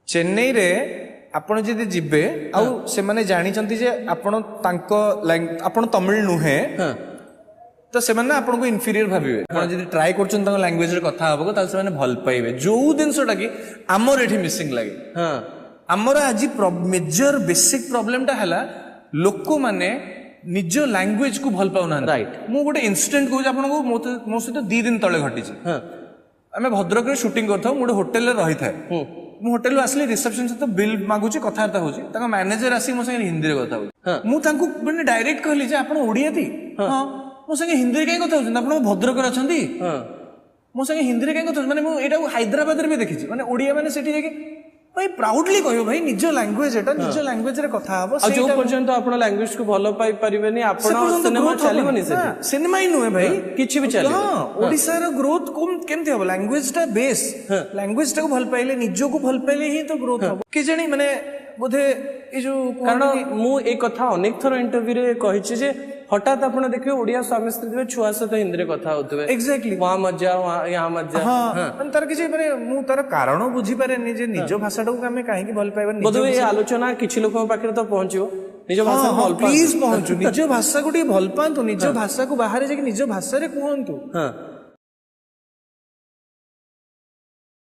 चेन्नई रे आपण जदि जिबे आउ से माने जानी चंती जे आपण तांको आपण तमिल नुहे तो से माने आपण को इंफीरियर भाबिबे आपण जदि ट्राई करछन तांको लैंग्वेज रे कथा हबो ताल से माने भल पाइबे जो दिनसोटा की हमर एठी मिसिंग लागे हमर आज मेजर बेसिक प्रॉब्लम टा हला लोक माने निज लैंग्वेज को भल पाउना राइट मु गोटे इंसिडेंट कहूँ आपन को मो सहित 2 दिन तले घटी आम भद्रक में शूटिंग करता गोटे होटेल रही था मु होटेल आसली रिसेप्शन सहित बिल मागुची कथबार्ता होची मैनेजर आसी मो संगे हिंदी रे कथा होची मु तांको माने डायरेक्ट कहली जे आपण ओडिया थी हां मो संगे हिंदी रे काई कथा होची आपण भद्रक रे अछंती मो संगे हिंदी रे काई कथा माने मु एटा हैदराबाद रे भी देखिछि माने ओडिया माने सेठी जाके भाई प्राउडली कहयो भाई निज लैंग्वेज एटा निज लैंग्वेज रे कथा हबो आ जो पर्यंत आपण लैंग्वेज को भलो पाई परिबेनी आपण सिनेमा चलीबनी से सिनेमा ही नुहे भाई किछि भी चली हां ओडिसा रो ग्रोथ केमती हबो लैंग्वेज टा बेस लैंग्वेज टा को भल पाइले निजो को भल पाइले ही तो ग्रोथ हबो कि जणी माने बोधे ए जो कारण मु एक कथा अनेक थरो इंटरव्यू रे कहिछि जे हठात आपण देखियो ओडिया स्वामी स्त्री दिबे छुआ सहित हिंदी रे कथा होतबे एग्जैक्टली वहां मजा यहाँ मजा हां तार किछि माने मु तार कारण बुझी पारे नि जे निज भाषाटा को हमें काहे की भल पाइबा बोधे ए आलोचना किछि लोक पाखरे तो पहुंचियो निज भाषा भल प्लीज पहुंचु निज भाषा को टी भल पांतु निज भाषा को बाहर जे निज भाषा रे कहंतु